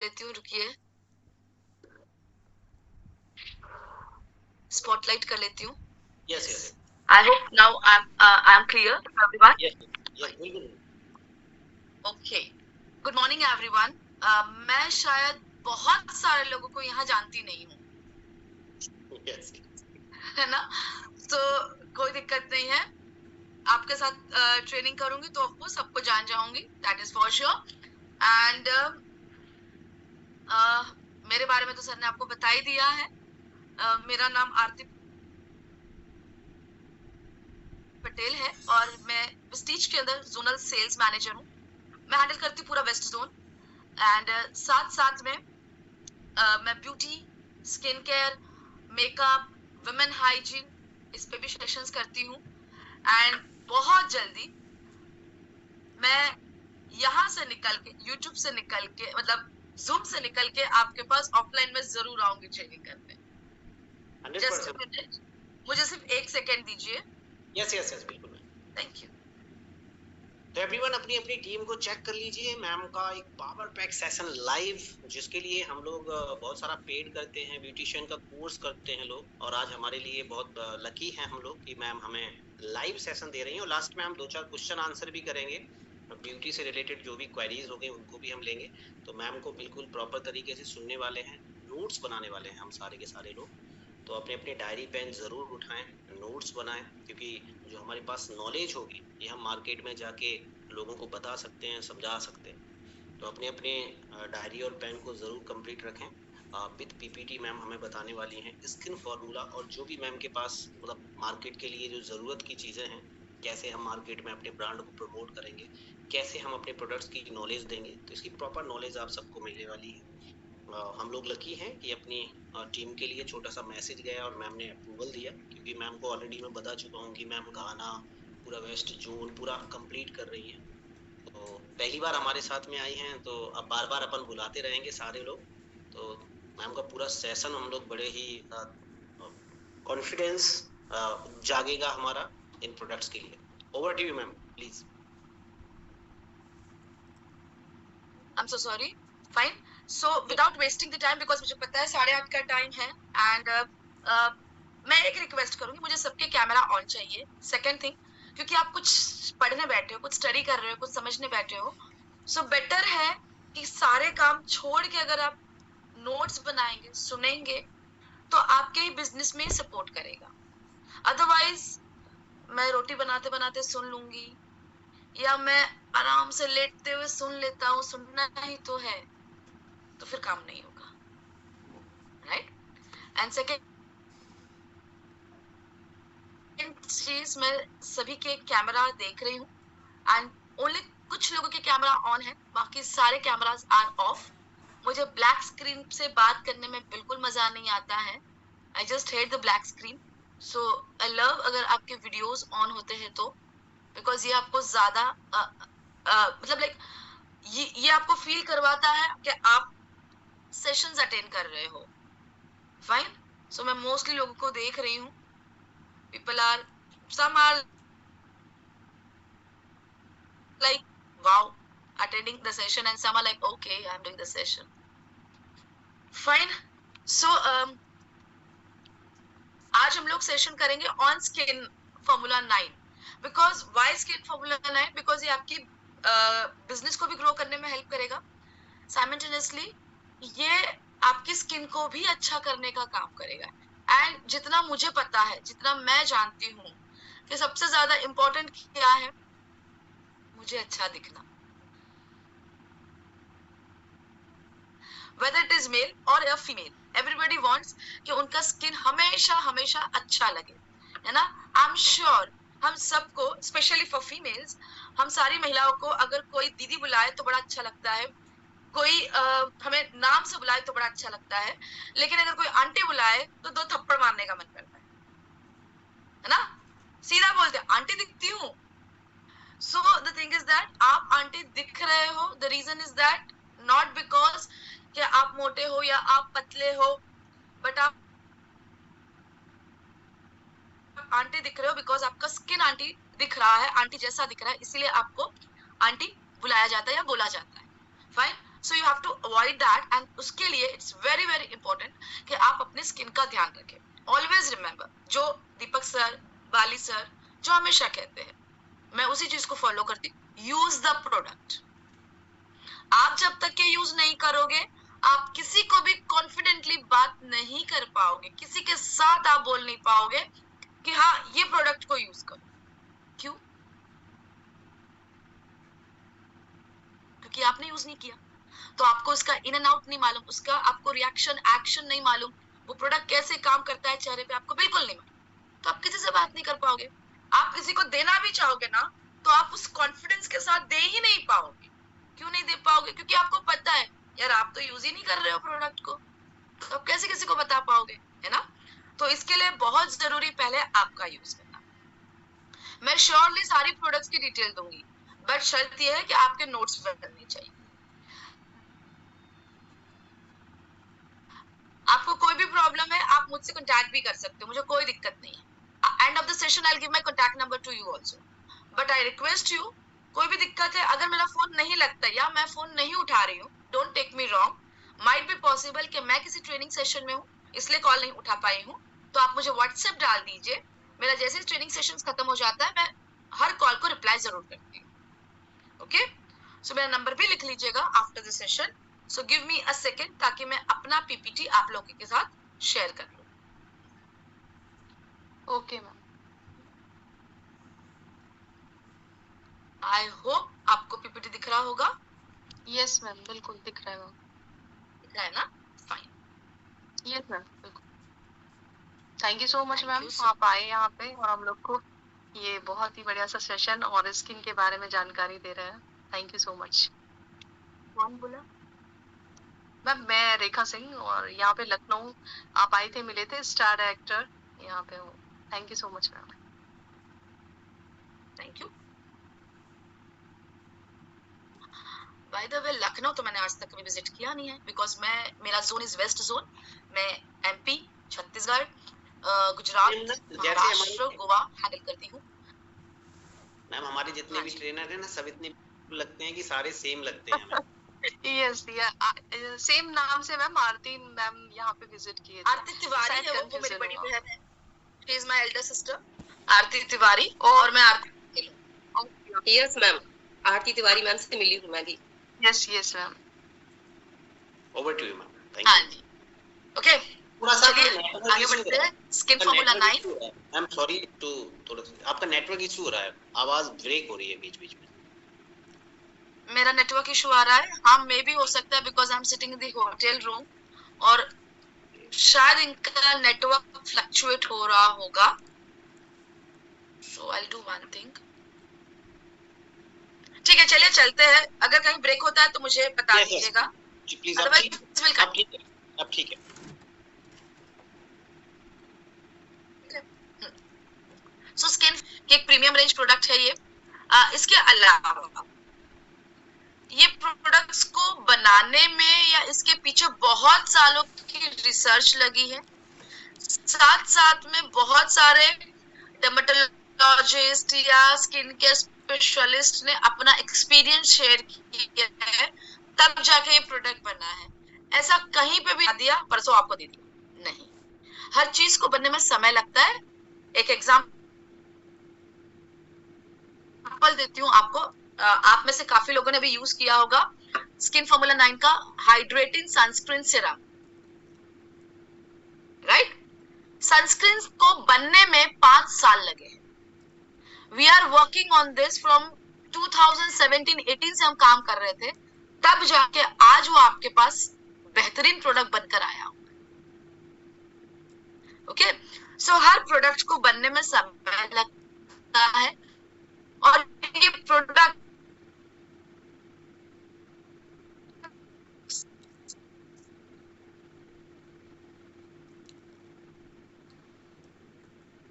लेती हूँ, रुकिए, स्पॉटलाइट कर लेती हूँ। Yes, yes. I hope now I'm clear to everyone. Yes, yes, बिल्कुल। Okay. Good morning everyone. मैं शायद बहुत सारे लोगों को यहाँ जानती नहीं हूँ, Yes. है ना? तो कोई दिक्कत नहीं है, आपके साथ ट्रेनिंग करूंगी तो आपको सबको जान जाऊंगी, that is for sure. And मेरे बारे में तो सर ने आपको बता ही दिया है। मेरा नाम आरती पटेल है और मैं विस्टीज के अंदर जोनल सेल्स मैनेजर हूँ। मैं हैंडल करती हूँ पूरा वेस्ट जोन एंड साथ साथ में मैं beauty, skin care, makeup, women hygiene, इस पे भी सेशंस करती हूँ। एंड बहुत जल्दी मैं यहाँ से निकल के, यूट्यूब से निकल के, मतलब जूम से निकल के आपके पास ऑफलाइन में जरूर आऊंगी ट्रेनिंग करने। 100%। मिनट, मुझे सिर्फ 1 सेकेंड दीजिए। Yes, yes, yes, बिल्कुल मैम। Thank you. तो एवरीवन अपनी अपनी टीम को चेक कर लीजिए, मैम का एक पावर पैक सेशन लाइव, जिसके लिए हम लोग बहुत सारा पेड करते हैं, ब्यूटिशियन का कोर्स करते हैं लोग, और आज हमारे लिए बहुत लकी हैं हम लोग कि मैम हमें लाइव सेशन दे रही हैं। और लास्ट में हम 2-4 क्वेश्चन आंसर भी करेंगे, ब्यूटी से रिलेटेड जो भी क्वेरीज हो गए उनको भी हम लेंगे। तो मैम को बिल्कुल प्रॉपर तरीके से सुनने वाले हैं, नोट्स बनाने वाले हैं हम सारे के सारे लोग। तो अपने अपने डायरी पेन जरूर उठाएं, नोट्स बनाएं, क्योंकि जो हमारे पास नॉलेज होगी ये हम मार्केट में जाके लोगों को बता सकते हैं, समझा सकते हैं। तो अपने अपने डायरी और पेन को जरूर कंप्लीट रखें। विद पीपीटी मैम हमें बताने वाली हैं स्किन फॉर्मूला, और जो भी मैम के पास मतलब मार्केट के लिए जो ज़रूरत की चीज़ें हैं, कैसे हम मार्केट में अपने ब्रांड को प्रमोट करेंगे, कैसे हम अपने प्रोडक्ट्स की नॉलेज देंगे, तो इसकी प्रॉपर नॉलेज आप सबको मिलने वाली है। हम लोग लकी हैं कि अपनी टीम के लिए छोटा सा मैसेज गया और मैम ने अप्रूवल दिया, क्योंकि मैम को ऑलरेडी मैं बता चुका हूँ कि मैम गाना पूरा वेस्ट जोन पूरा कंप्लीट कर रही हैं। तो पहली बार हमारे साथ में आई हैं, तो अब बार बार अपन बुलाते रहेंगे सारे लोग। तो मैम का पूरा सेशन हम लोग बड़े ही कॉन्फिडेंस जागेगा हमारा इन प्रोडक्ट्स के लिए। Over to you ma'am, please. I am so sorry. Fine, so without wasting the time, because मुझे पता है 8:30 का टाइम है, एंड मैं एक रिक्वेस्ट करूंगी, मुझे सबके कैमरा ऑन चाहिए। सेकेंड थिंग, क्योंकि आप कुछ पढ़ने बैठे हो, कुछ स्टडी कर रहे हो, कुछ समझने बैठे हो, सो बेटर है कि सारे काम छोड़ के अगर आप नोट्स बनाएंगे, सुनेंगे, तो आपके ही बिजनेस में सपोर्ट करेगा। अदरवाइज मैं रोटी बनाते बनाते सुन लूंगी, या मैं आराम से लेटते हुए सुन लेता हूँ, सुनना ही तो है, तो फिर काम नहीं होगा, राइट? एंड सेकेंड चीज, मैं सभी के कैमरा देख रही हूँ एंड ओनली कुछ लोगों के कैमरा ऑन है, बाकी सारे कैमरास आर ऑफ। मुझे ब्लैक स्क्रीन से बात करने में बिल्कुल मजा नहीं आता है। I just hate the black screen. So I love अगर आपके वीडियोस ऑन होते हैं तो, बिकॉज ये आपको ज्यादा मतलब लाइक ये आपको फील करवाता है कि आप सेशंस अटेंड कर रहे हो। फाइन, सो मैं मोस्टली लोगों को देख रही हूँ, people are, some are like wow attending the session and some are like okay I'm doing the session. Fine, so आज हम लोग सेशन करेंगे on skin formula 9। Because why skin formula 9? Because ये आपकी बिजनेस को भी ग्रो करने में हेल्प करेगा, साइमल्टेनियसली ये आपकी स्किन को भी अच्छा करने का काम करेगा। एंड जितना मुझे पता है, जितना मैं जानती हूँ कि सबसे ज्यादा इम्पोर्टेंट क्या है, मुझे अच्छा दिखना, whether it is male or a female, everybody wants कि उनका स्किन हमेशा हमेशा अच्छा लगे, है ना? आई एम श्योर हम सबको, स्पेशली फॉर फीमेल्स, हम सारी महिलाओं को अगर कोई दीदी बुलाए तो बड़ा अच्छा लगता है, कोई हमें नाम से बुलाए तो बड़ा अच्छा लगता है, लेकिन अगर कोई आंटी बुलाए तो 2 थप्पड़ मारने का मन करता है ना? सीधा बोलते आंटी दिखती हूँ। So the thing is that आप आंटी दिख रहे हो, the reason is that not because कि आप मोटे हो या आप पतले हो, बट आप आंटी दिख रहे हो बिकॉज आपका स्किन आंटी दिख रहा है, आंटी जैसा दिख रहा है, इसीलिए आपको आंटी बुलाया जाता है या बोला जाता है। Fine, so you have to avoid that, and उसके लिए इट्स वेरी वेरी इंपॉर्टेंट कि आप अपनी स्किन का ध्यान रखें. ऑलवेज रिमेंबर, जो दीपक सर, बाली सर जो हमेशा कहते हैं, मैं उसी चीज को फॉलो करती हूँ. Use the product. आप जब तक के यूज नहीं करोगे, आप किसी को भी कॉन्फिडेंटली बात नहीं कर पाओगे, किसी के साथ आप बोल नहीं पाओगे कि हाँ ये प्रोडक्ट को यूज करो. क्यों? क्योंकि आपने यूज नहीं किया, तो आपको उसका इन एंड आउट नहीं मालूम, उसका आपको रिएक्शन एक्शन नहीं मालूम, वो प्रोडक्ट कैसे काम करता है चेहरे पे आपको बिल्कुल नहीं मालूम, तो आप किसी से बात नहीं कर पाओगे. आप किसी को देना भी चाहोगे ना, तो आप उस कॉन्फिडेंस के साथ दे ही नहीं पाओगे. क्यों नहीं दे पाओगे? क्योंकि आपको पता है यार आप तो यूज ही नहीं कर रहे हो प्रोडक्ट को, तो आप कैसे किसी को बता पाओगे, है ना. तो इसके लिए बहुत जरूरी पहले आपका यूज करना. मैं श्योरली सारी प्रोडक्ट्स की डिटेल दूंगी, बट शर्त यह है कि आपके नोट्स बनने चाहिए. आपको कोई भी प्रॉब्लम है आप मुझसे कांटेक्ट भी कर सकते हो, मुझे कोई दिक्कत नहीं है. End of the session I will give my contact number two you also, but I request you, कोई भी दिक्कत है, अगर मेरा फोन नहीं लगता या मैं फोन नहीं उठा रही हूँ, don't take me wrong, might be possible कि मैं किसी ट्रेनिंग सेशन में हूँ इसलिए कॉल नहीं उठा पाई हूँ, तो आप मुझे व्हाट्सएप डाल दीजिए. मेरा जैसे ट्रेनिंग सेशन खत्म हो जाता है, मैं हर कॉल को रिप्लाई जरूर करती हूँ. ओके, सो मेरा नंबर भी लिख लीजिएगा after the session. So give me a second ताकि मैं अपना पीपीटी आप लोगों के साथ शेयर कर लूं. Okay ma'am. आई होप आपको पीपीटी दिख रहा होगा. यस मैम, बिल्कुल दिख रहा है मैम. दिख रहा है ना? फाइन. यस मैम, बिल्कुल. Thank you so much Thank ma'am, you so- आप आए यहाँ पे और हम लोग को ये बहुत ही बढ़िया सा सेशन और स्किन के बारे में जानकारी दे रहे हैं. Thank you so much. कौन बोला? मैम मैं रेखा सिंह, और यहाँ पे लखनऊ आप आए थे, मिले थे, स्टार एक्टर यहाँ पे हूँ. Thank you so much ma'am. Thank you. By the way Lucknow तो मैंने आज तक कभी विजिट किया नहीं है, बिकॉज मेरा जोन इज वेस्ट जोन. मैं एमपी, छत्तीसगढ़, गुजरात, महाराष्ट्र, गोवा हैंडल करती हूँ. मैम हमारे जितने हाँ भी जी. ट्रेनर हैं ना, सब इतने लगते हैं कि सारे सेम लगते हैं हमें. यस, सेम नाम से मैम आरती मैम यहाँ पे विजिट किए थे. आरती तिवारी शायद है, वो मेरी confusion बड़ी हुआ. बहन है. She is my elder sister, Aarti Tiwari, और मैं आरती हूँ. Yes ma'am, Aarti Tiwari ma'am से मिली हूँ मैं भी. Yes yes ma'am. Over to you ma'am. Thank हाँ यू. जी. ओके, थोड़ा सा चलिए network आगे issue बढ़ते है. हैं. स्किन आपका फार्मूला network 9. issue है. आई एम सॉरी टू, थोड़ा सा आपका नेटवर्क इशू हो रहा है, आवाज ब्रेक हो रही है बीच बीच में. मेरा नेटवर्क इशू आ रहा है. हाँ, मे भी हो सकता है because I am sitting in the hotel room, और शायद इनका नेटवर्क फ्लक्चुएट हो रहा होगा. So I will do one thing. ठीक है, चलिए चलते हैं. अगर कहीं ब्रेक होता है तो मुझे बता Yes, yes. दीजिएगा. जी प्लीज. Otherwise, we'll आप ठीक है, आप ठीक है. सो स्किन की एक प्रीमियम रेंज प्रोडक्ट है ये. इसके अलावा ये प्रोडक्ट्स को बनाने में या इसके पीछे बहुत सालों की रिसर्च लगी है. साथ साथ में बहुत सारे डर्मेटोलॉजिस्ट या स्किन केयर स्पेशलिस्ट ने अपना एक्सपीरियंस शेयर किया है, तब जाके ये प्रोडक्ट बना है. ऐसा कहीं पे भी दिया परसों आपको दे दिया नहीं. हर चीज को बनने में समय लगता है. एक एग्जाम्पल देती हूँ आपको. आप में से काफी लोगों ने भी यूज किया होगा स्किन फार्मूला 9 का hydrating sunscreen serum, right. Sunscreen को बनने में 5 साल लगे. We are working on this from 2017-18 से हम काम कर रहे थे, तब जाके आज वो आपके पास बेहतरीन प्रोडक्ट बनकर आया. ओके, सो हर प्रोडक्ट को बनने में समय लगता है, और ये प्रोडक्ट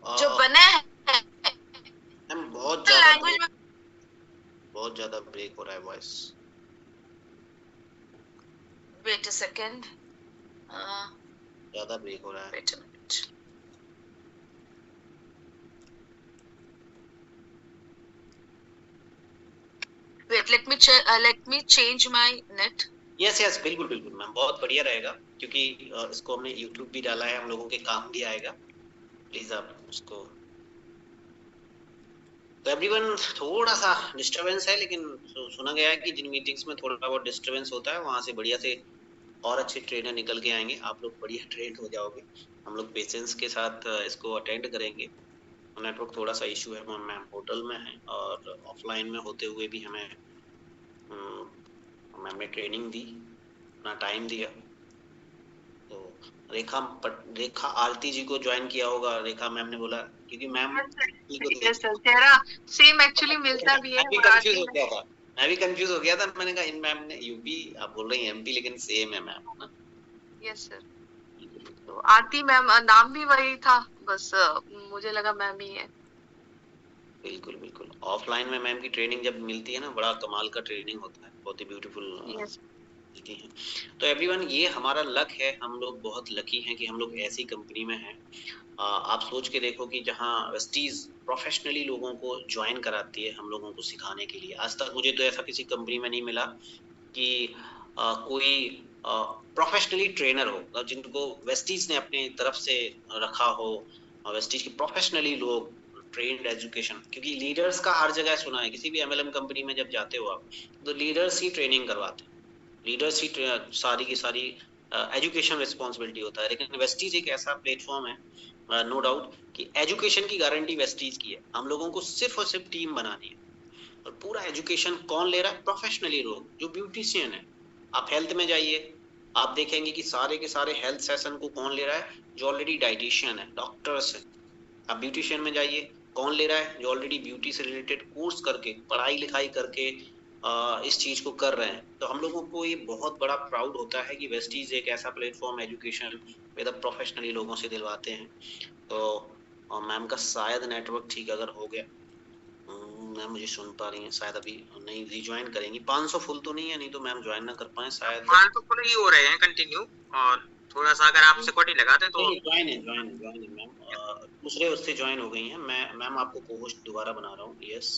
जो बने हैं मैम बहुत ज्यादा लैंग्वेज में. बहुत ज्यादा ब्रेक हो रहा है वॉइस. Wait a second. ज्यादा ब्रेक हो रहा है. Wait a minute. Wait, let me change my net. Yes yes, बिल्कुल बिल्कुल मैम, बहुत बढ़िया रहेगा, क्योंकि इसको हमने यूट्यूब भी डाला है, हम लोगों के काम भी आएगा। प्लीज आप उसको। तो एवरीवन, थोड़ा सा डिस्टरबेंस है, लेकिन सुना गया है कि जिन मीटिंग्स में थोड़ा बहुत डिस्टरबेंस होता है वहां से बढ़िया से और अच्छे ट्रेनर निकल के आएंगे, आप लोग बढ़िया ट्रेन हो जाओगे। हम लोग पेशेंस के साथ इसको अटेंड करेंगे। नेटवर्क थोड़ा सा इशू है मैम, होटल में है और ऑफलाइन में होते हुए भी हमें मैम ने ट्रेनिंग दी, अपना टाइम दिया। तो रेखा आरती जी को ज्वाइन किया होगा, रेखा मैम ने बोला, क्योंकि मैम यस सर, चेहरा सेम एक्चुअली मिलता भी है। मैं भी कंफ्यूज हो गया था, मैंने कहा इन मैम ने यूपी, आप बोल रही हैं एमपी, लेकिन सेम है मैम ना। यस सर, तो आरती मैम नाम भी वही था, बस मुझे लगा मैम ही है। बिल्कुल बिल्कुल, ऑफलाइन में मैम की ट्रेनिंग जब मिलती है ना, बड़ा कमाल का ट्रेनिंग होता है, बहुत ही ब्यूटीफुल मिलती है। तो एवरीवन, ये हमारा लक है, हम लोग बहुत लकी हैं कि हम लोग ऐसी कंपनी में हैं। आप सोच के देखो कि जहाँ वेस्टीज प्रोफेशनली लोगों को ज्वाइन कराती है हम लोगों को सिखाने के लिए। आज तक मुझे तो ऐसा किसी कंपनी में नहीं मिला कि कोई प्रोफेशनली ट्रेनर हो जिनको वेस्टीज ने अपनी तरफ से रखा हो, वेस्टीज की प्रोफेशनली लोग ट्रेन्ड एजुकेशन। क्योंकि लीडर्स का हर जगह सुना है, किसी भी एमएलएम कंपनी में जब जाते हो आप, तो लीडर्स ही ट्रेनिंग करवाते हैं, लीडर्स ही सारी की सारी एजुकेशन रिस्पॉन्सिबिलिटी होता है। लेकिन वेस्टीज एक ऐसा प्लेटफॉर्म है, नो डाउट, कि एजुकेशन की गारंटी वेस्टीज की है। हम लोगों को सिर्फ और सिर्फ टीम बनानी है, और पूरा एजुकेशन कौन ले रहा है? प्रोफेशनली लोग, जो ब्यूटिशियन है। आप हेल्थ में जाइए, आप देखेंगे कि सारे के सारे हेल्थ सेशन को कौन ले रहा है? जो ऑलरेडी डाइटिशियन है, डॉक्टर्स है। आप ब्यूटिशियन में जाइए, कौन ले रहा है? जो ऑलरेडी ब्यूटी से रिलेटेड कोर्स करके, पढ़ाई लिखाई करके इस चीज को कर रहे हैं। तो हम लोगों को ये बहुत बड़ा प्राउड होता है कि वेस्टीज एक ऐसा प्लेटफॉर्म एजुकेशन विद प्रोफेशनली लोगों से दिलवाते हैं। तो मैम का शायद नेटवर्क ठीक अगर हो गया, मैम मुझे सुन पा रही हैं, शायद अभी नहीं रिज्वाइन करेंगी। 500 फुल तो नहीं है, नहीं तो मैम ज्वाइन ना कर पाए शायद। हाल तो फुल ही हो रहे हैं कंटिन्यू, और थोड़ा सा अगर आप सिक्योरिटी लगाते तो ज्वाइन है मैम, दूसरे उससे ज्वाइन हो गई हैं। मैं मैम आपको को-होस्ट दोबारा बना रहा हूँ। यस,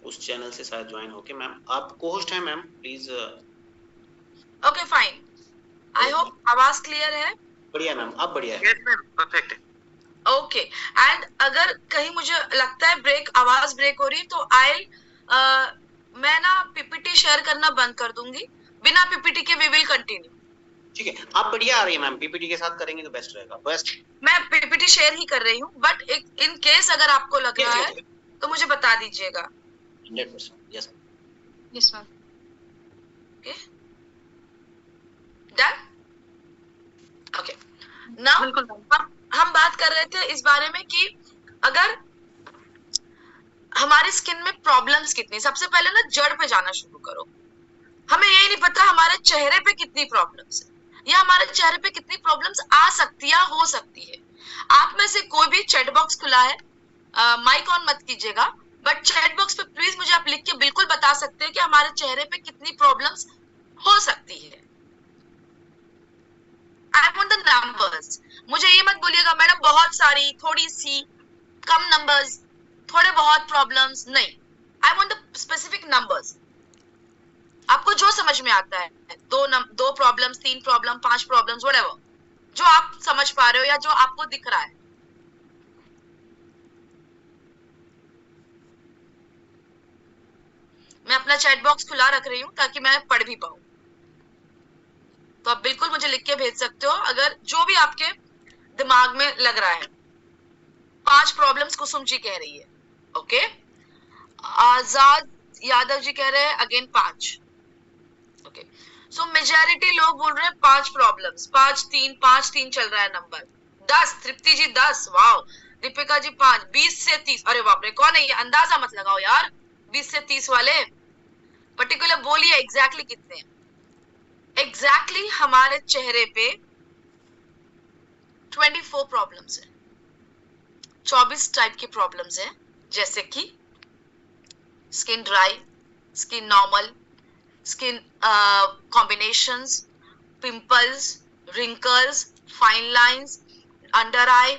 उस चैनल से शायद ज्वाइन होके। मैम आप को-होस्ट हैं ma'am, please. Okay fine, I hope आवाज क्लियर है। बढ़िया मैम, अब बढ़िया है। यस मैम, परफेक्ट है। ओके, एंड अगर कहीं मुझे लगता है आवाज ब्रेक हो रही है, तो मैं ना पीपीटी शेयर करना बंद कर दूंगी। बिना पीपीटी के वी विल कंटिन्यू। ठीक है, आप बढ़िया आ रही है मैम, पीपीटी के साथ करेंगे तो बेस्ट रहेगा। बेस्ट, मैं पीपीटी शेयर ही कर रही हूँ, बट इन केस अगर आपको लग रहा है तो मुझे बता दीजिएगा। 100%। Yes yes ma'am. Okay, done. Okay, now हम बात कर रहे थे इस बारे में कि अगर हमारी स्किन में प्रॉब्लम्स कितनी, सबसे पहले ना जड़ पे जाना शुरू करो। हमें यही नहीं पता हमारे चेहरे पे कितनी प्रॉब्लम्स है, या हमारे चेहरे पे कितनी प्रॉब्लम्स आ सकती या हो सकती है। आप में से कोई भी चैट बॉक्स खुला है, माइक ऑन मत कीजिएगा, बट चैट बॉक्स पे प्लीज मुझे आप लिख के बिल्कुल बता सकते हैं कि हमारे चेहरे पे कितनी प्रॉब्लम्स हो सकती है। I want the numbers. मुझे ये मत बोलिएगा मैडम बहुत सारी, थोड़ी सी, कम नंबर्स, थोड़े बहुत प्रॉब्लम्स, नहीं। I want the specific numbers. आपको जो समझ में आता है, दो प्रॉब्लम्स, 3 प्रॉब्लम, 5 प्रॉब्लम्स, व्हाटएवर, जो आप समझ पा रहे हो या जो आपको दिख रहा है। मैं अपना चैट बॉक्स खुला रख रही हूँ ताकि मैं पढ़ भी पाऊँ। तो आप बिल्कुल मुझे लिख के भेज सकते हो अगर जो भी आपके दिमाग में लग रहा है। 5 प्रॉब्लम्स कुसुम जी कह रही है। ओके, आजाद यादव जी कह रहे हैं अगेन 5। ओके, सो मेजॉरिटी लोग बोल रहे हैं 5 प्रॉब्लम्स, 5-3 चल रहा है नंबर। 10, तृप्ति जी 10, वाओ। दीपिका जी 5, 20 से 30, अरे बाप रे, कौन है ये? अंदाजा मत लगाओ यार, 20 से 30 वाले पर्टिकुलर बोलिए एग्जैक्टली कितने। एग्जैक्टली हमारे चेहरे पे 24 प्रॉब्लम्स है, 24 टाइप की प्रॉब्लम्स है, जैसे कि skin dry, skin normal, skin combinations, pimples, wrinkles, fine lines, under eye,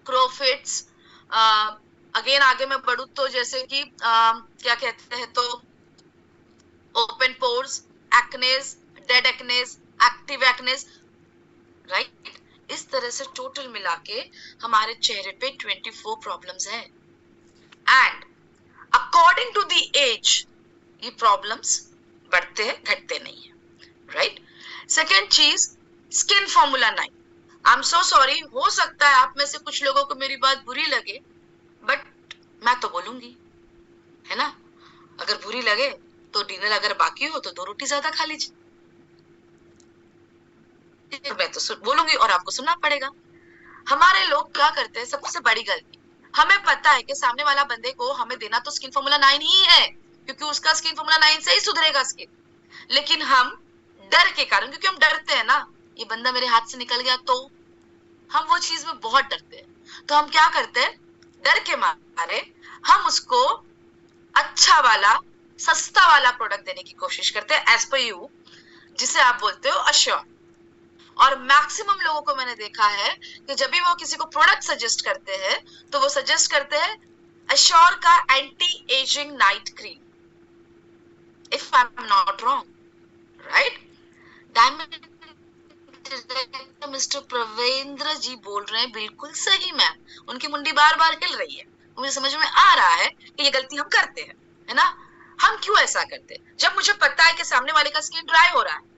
crow's feet. Again आगे मैं बढ़ू तो जैसे कि क्या कहते हैं, तो open pores, एक्नेस, dead एक्नेस, active एक्नेस, right? इस तरह से टोटल मिला के हमारे चेहरे पे 24 प्रॉब्लम्स हैं। And according to the age ये प्रॉब्लम्स बढ़ते हैं, घटते नहीं है, राइट? सेकेंड चीज, skin formula 9। I am so sorry, हो सकता है आप में से कुछ लोगों को मेरी बात बुरी लगे, बट मैं तो बोलूंगी, है ना? अगर बुरी लगे तो डिनर अगर बाकी हो तो 2 रोटी ज्यादा खा लीजिए, मैं तो बोलूंगी और आपको सुनना पड़ेगा। हमारे लोग क्या करते हैं, सबसे बड़ी गलती, हमें पता है कि सामने वाला बंदे को हमें देना तो स्किन फॉर्मूला 9 ही है, क्योंकि उसका स्किन फॉर्मूला 9 से ही सुधरेगा स्किन, लेकिन हम डर के कारण, क्योंकि हम डरते हैं ना, ये बंदा मेरे हाथ से निकल गया तो, हम वो चीज में बहुत डरते हैं। तो हम क्या करते हैं, डर के मारे हम उसको अच्छा वाला, सस्ता वाला प्रोडक्ट देने की कोशिश करते हैं, एज पर यू, जिसे आप बोलते हो अश्योर। और मैक्सिमम लोगों को मैंने देखा है कि जब भी वो किसी को प्रोडक्ट सजेस्ट करते हैं तो वो सजेस्ट करते हैं अश्योर का anti aging night cream, if I am not wrong, right? Diamond mister Pravendra ji बोल रहे हैं, बिल्कुल सही मैम। उनकी मुंडी बार बार हिल रही है, मुझे समझ में आ रहा है कि ये गलती हम करते हैं, है ना? हम क्यों ऐसा करते हैं? जब मुझे पता है कि सामने वाले का स्किन ड्राई हो रहा है,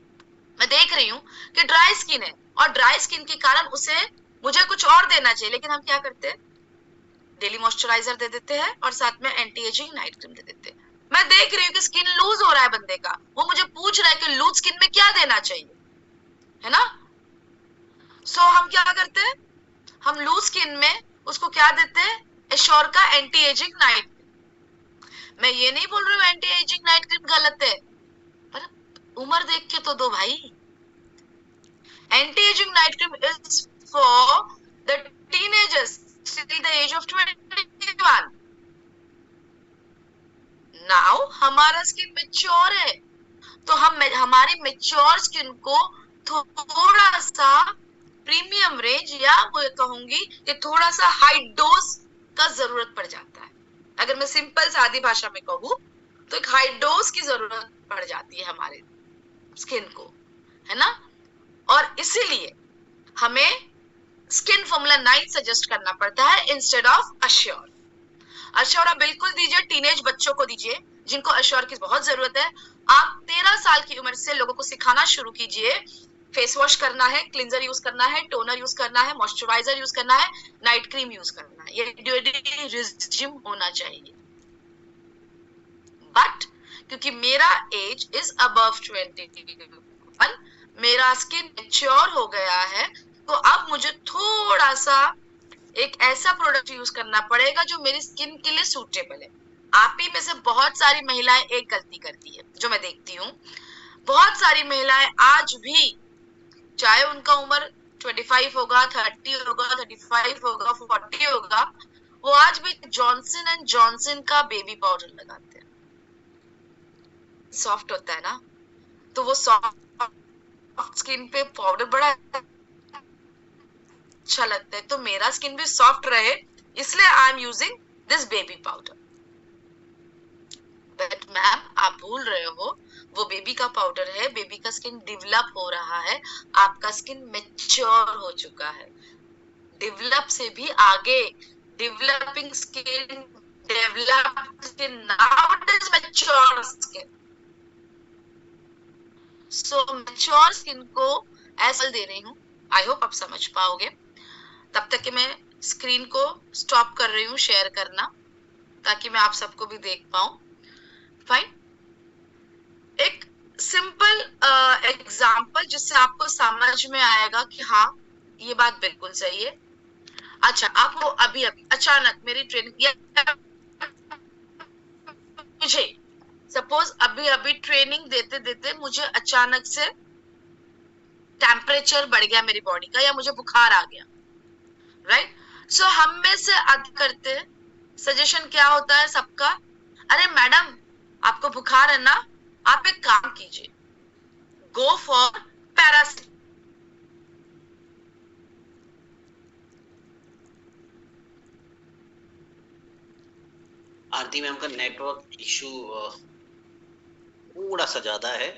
मैं देख रही हूँ कि ड्राई स्किन है और ड्राई स्किन के कारण उसे मुझे कुछ और देना चाहिए, लेकिन हम क्या करते हैं, डेली मॉइस्चराइजर दे देते हैं और साथ में एंटी एजिंग नाइट क्रीम दे देते हैं। मैं देख रही हूँ कि स्किन लूज हो रहा है बंदे का, वो मुझे पूछ रहा है कि लूज स्किन में क्या देना चाहिए, है ना? सो हम क्या करते हैं, हम लूज स्किन में उसको क्या देते हैं, एश्योर का एंटी एजिंग नाइट क्रीम। मैं ये नहीं बोल रही हूँ एंटी एजिंग नाइट क्रीम गलत है, पर उम्र देख के तो दो भाई। Anti aging night cream is for the teenagers till the age of 21. Now हमारा स्किन मैच्योर है, तो हम हमारी मैच्योर स्किन को थोड़ा सा प्रीमियम रेंज, या वो कहूंगी कि थोड़ा सा हाई डोज का जरूरत पड़ जाता है। अगर मैं सिंपल सादी भाषा में कहूँ तो एक हाई डोज की जरूरत पड़ जाती है हमारे स्किन को, है ना? और इसीलिए हमें स्किन फॉर्मूला 9 सजेस्ट करना पड़ता है इंस्टेड ऑफ अश्योर। अश्योर आप बिल्कुल दीजिए, टीनेज बच्चों को दीजिए जिनको अश्योर की बहुत जरूरत है। आप 13 साल की उम्र से लोगों को सिखाना शुरू कीजिए, फेस वॉश करना है, क्लिंजर यूज करना है, टोनर यूज करना है, मॉइस्चराइजर यूज करना है, नाइट क्रीम यूज करना है, ये डेली रिजिम होना चाहिए। बट क्योंकि मेरा एज इज अबव 21, मेरा स्किन मैच्योर हो गया है, तो अब मुझे थोड़ा सा एक ऐसा प्रोडक्ट यूज करना पड़ेगा जो मेरी स्किन के लिए सूटेबल है। आप ही में से बहुत सारी महिलाएं एक गलती करती है जो मैं देखती हूँ, बहुत सारी महिलाएं आज भी, चाहे उनका उम्र 25 होगा, 30 होगा, 35 होगा, 40 होगा, वो आज भी जॉनसन एंड जॉनसन का बेबी पाउडर लगाते हैं। सॉफ्ट होता है ना, तो वो सॉफ्ट स्किन पे पाउडर बड़ा अच्छा लगता है, तो मेरा स्किन भी सॉफ्ट रहे इसलिए I am using this baby powder. But ma'am आप भूल रहे हो, वो बेबी का पाउडर है, बेबी का स्किन डेवलप हो रहा है, आपका स्किन मैच्योर हो चुका है। डेवलप से भी आगे, developing skin, developed skin, now it is mature skin. So mature skin को ऐसा दे रही हूँ, आई होप आप समझ पाओगे। तब तक कि मैं स्क्रीन को स्टॉप कर रही हूँ शेयर करना, ताकि मैं आप सबको भी देख पाऊं। फाइन, एक सिंपल एग्जांपल जिससे आपको समझ में आएगा कि हाँ ये बात बिल्कुल सही है। अच्छा, आपको अभी अभी अचानक मेरी ट्रेनिंग, मुझे सपोज अभी अभी ट्रेनिंग देते देते मुझे अचानक से टेम्परेचर बढ़ गया मेरी बॉडी का, या मुझे बुखार आ गया, राइट? सो हम में से अधिक करते सजेशन क्या होता है सबका, अरे मैडम आपको बुखार है ना, आप एक काम कीजिए, go for paracetamol. Aarti ma'am का नेटवर्क इशू थोड़ा सा ज्यादा है,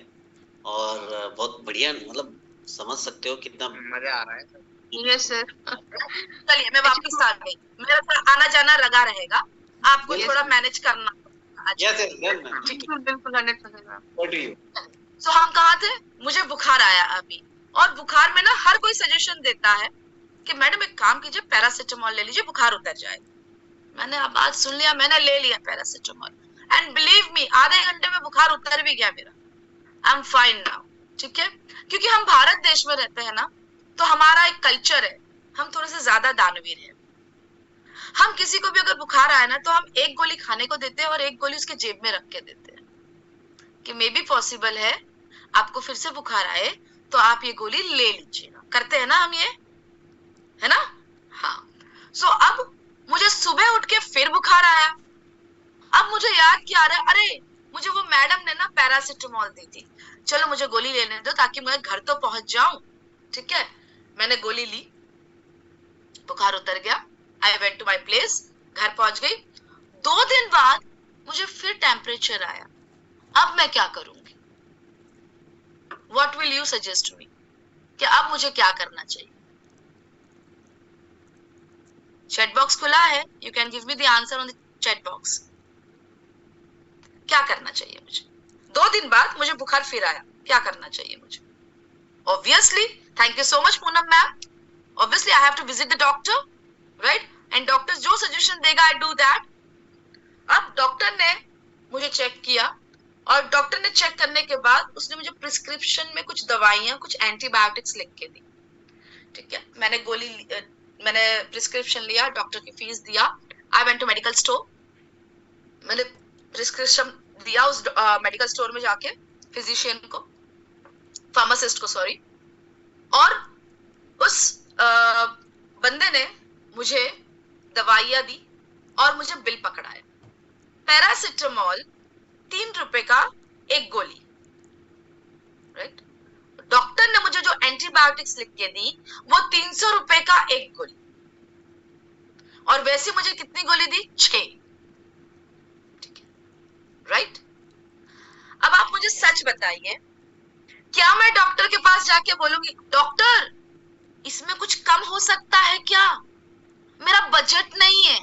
और बहुत बढ़िया, मतलब समझ सकते हो कितना मजा आ रहा है। Yes sir. चलिए मैं वापस आ गई, मेरा थोड़ा आना जाना लगा रहेगा, आपको Yes. थोड़ा मैनेज करना अच्छा। Yes, yes, done, ma'am. बिल्कुल बिल्कुल 100% मैम। What do you? सो हम कहाँ थे, मुझे बुखार आया अभी, और बुखार में ना हर कोई सजेशन देता है कि मैडम एक काम कीजिए पैरासिटामोल ले लीजिए बुखार उतर जाए। मैंने अब बात सुन लिया, मैंने ले लिया पैरासिटामोल, एंड बिलीव मी आधे घंटे में बुखार उतर भी गया मेरा। आई एम फाइन नाउ, ठीक है, क्योंकि हम भारत देश में रहते हैं ना, तो हमारा एक कल्चर है, हम थोड़े से ज्यादा दानवीर हैं। हम किसी को भी अगर बुखार आए ना तो हम एक गोली खाने को देते हैं और एक गोली उसके जेब में रख के देते हैं कि मे बी पॉसिबल है आपको फिर से बुखार आए तो आप ये गोली ले लीजिएगा। करते हैं ना हम ये, है ना? हाँ। सो अब मुझे सुबह उठ के फिर बुखार आया। अब मुझे याद क्या आ रहा है, अरे मुझे वो मैडम ने ना पैरासिटामोल दी थी, चलो मुझे गोली लेने दो ताकि मैं घर तो पहुंच जाऊं। ठीक है, मैंने गोली ली, बुखार उतर गया, I went to my place, घर पहुंच गई। 2 दिन बाद मुझे फिर टेम्परेचर आया। अब मैं क्या करूंगी? What will you suggest me कि अब मुझे क्या करना चाहिए? चैट बॉक्स खुला है, you can give me the answer on the chat box. क्या करना चाहिए मुझे? 2 दिन बाद मुझे बुखार फिर आया, क्या करना चाहिए मुझे? Obviously, thank you so much Poonam ma'am, obviously I have to visit the doctor, right? And doctor जो सजेशन देगा आई डू दैट। अब डॉक्टर ने मुझे चेक किया, और डॉक्टर ने चेक करने के बाद उसने मुझे प्रिस्क्रिप्शन में कुछ दवाइयां, कुछ एंटीबायोटिक्स लिख के दी। ठीक है, मैंने प्रिस्क्रिप्शन लिया, डॉक्टर की फीस दिया, I went to medical store, मैंने प्रिस्क्रिप्शन दिया उस मेडिकल स्टोर में जाके फिजिशियन को, फार्मासिस्ट को सॉरी, और उस बंदे ने मुझे दवाइयां दी और मुझे बिल पकड़ाया। पैरासिटामोल 3 रुपए का एक गोली, राइट? डॉक्टर ने मुझे जो एंटीबायोटिक्स लिख के दी वो 300 रुपए का एक गोली, और वैसे मुझे कितनी गोली दी? 6, ठीक है, राइट? अब आप मुझे सच बताइए, क्या मैं डॉक्टर के पास जाके बोलूंगी डॉक्टर इसमें कुछ कम हो सकता है क्या, मेरा बजट नहीं है?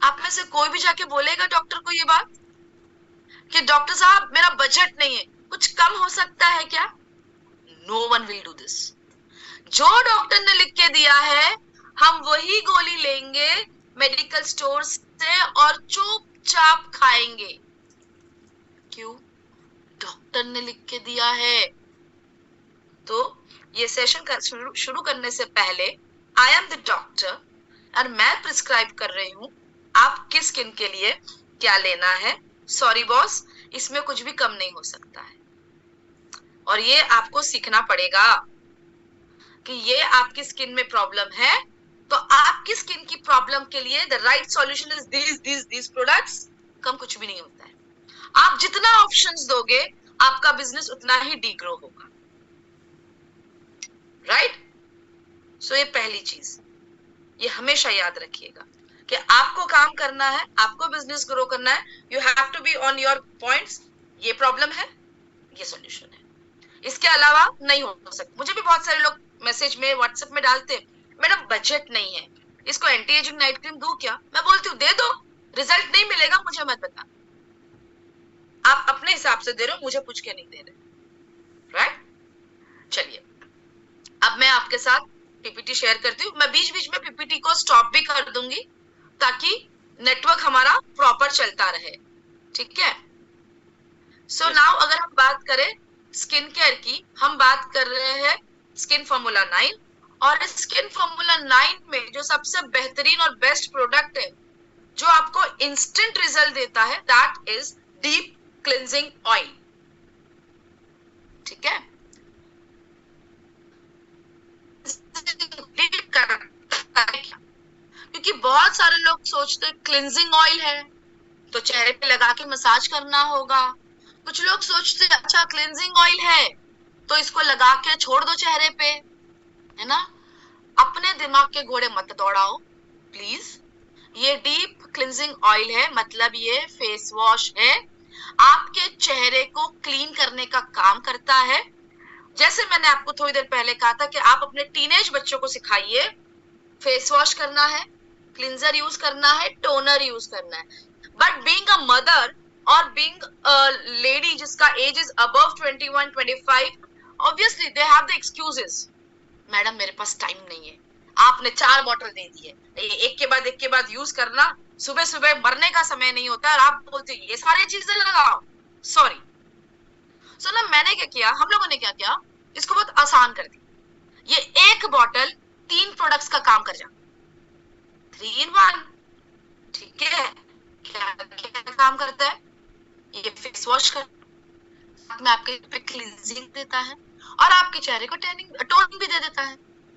आप में से कोई भी जाके बोलेगा डॉक्टर को ये बात कि डॉक्टर साहब मेरा बजट नहीं है, कुछ कम हो सकता है क्या? No one will do this. जो डॉक्टर ने लिख के दिया है हम वही गोली लेंगे मेडिकल स्टोर से और चुपचाप खाएंगे। क्यों? डॉक्टर ने लिख के दिया है। तो ये सेशन शुरू करने से पहले आई एम द डॉक्टर और मैं प्रिस्क्राइब कर रही हूँ आप किस स्किन के लिए क्या लेना है। सॉरी बॉस, इसमें कुछ भी कम नहीं हो सकता है, और ये आपको सीखना पड़ेगा कि ये आपकी स्किन में प्रॉब्लम है, तो आपकी स्किन की प्रॉब्लम के लिए the right solution is these products. कम कुछ भी नहीं होता है। आप जितना ऑप्शंस दोगे आपका बिजनेस उतना ही डीग्रो होगा, राइट? सो ये पहली चीज, ये हमेशा याद रखिएगा कि आपको काम करना है, आपको बिजनेस ग्रो करना है, you have to be on your points. ये प्रॉब्लम है, ये सॉल्यूशन है, इसके अलावा नहीं हो सकता। मुझे भी बहुत सारे लोग मैसेज में व्हाट्सएप में डालते हैं मैडम बजट नहीं है, इसको एंटी एजिंग नाइट क्रीम दूं क्या? मैं बोलती हूँ दे दो, रिजल्ट नहीं मिलेगा मुझे मत बता, आप अपने हिसाब से दे रहे हो, मुझे पूछ के नहीं दे रहे, राइट? चलिए अब मैं आपके साथ पीपीटी शेयर करती हूँ। मैं बीच बीच में पीपीटी को स्टॉप भी कर दूंगी ताकि नेटवर्क हमारा प्रॉपर चलता रहे, ठीक है? सो नाउ अगर हम बात करें स्किन केयर की, हम बात कर रहे हैं स्किन फॉर्मूला 9, और स्किन फॉर्मूला 9 में जो सबसे बेहतरीन और बेस्ट प्रोडक्ट है जो आपको इंस्टेंट रिजल्ट देता है that is deep cleansing oil, ठीक है? क्योंकि बहुत सारे लोग सोचते हैं क्लिंजिंग ऑयल है तो चेहरे पे लगा के मसाज करना होगा, कुछ लोग सोचते हैं अच्छा क्लिंजिंग ऑयल है तो इसको लगा के छोड़ दो चेहरे पे, है ना? अपने दिमाग के घोड़े मत दौड़ाओ प्लीज। ये डीप क्लिंजिंग ऑयल है, मतलब ये फेस वॉश है आपके चेहरे को क्लीन करने का काम करता है। जैसे मैंने आपको थोड़ी देर पहले कहा था कि आप अपने टीनेज बच्चों को सिखाइए, फेस वॉश करना है, क्लिंजर यूज करना है, टोनर यूज करना है। बट बीइंग अ मदर और बीइंग अ लेडी जिसका age is above 21, 25, obviously they have the excuses, madam मेरे पास टाइम नहीं है, आपने 4 बॉटल दे दी है, एक के बाद यूज करना, सुबह सुबह मरने का समय नहीं होता, और आप बोलते ये सारी चीजें लगाओ। सॉरी। सो ना मैंने क्या किया, हम लोगों ने क्या किया, इसको बहुत आसान कर दिया। ये एक बॉटल 3 प्रोडक्ट्स का काम कर जाता, 3 in 1। ठीक है, क्या क्या काम करता है, ये फेस वॉश कर, साथ में आपके पे क्लींजिंग देता है और आपके चेहरे को टोन भी दे देता है।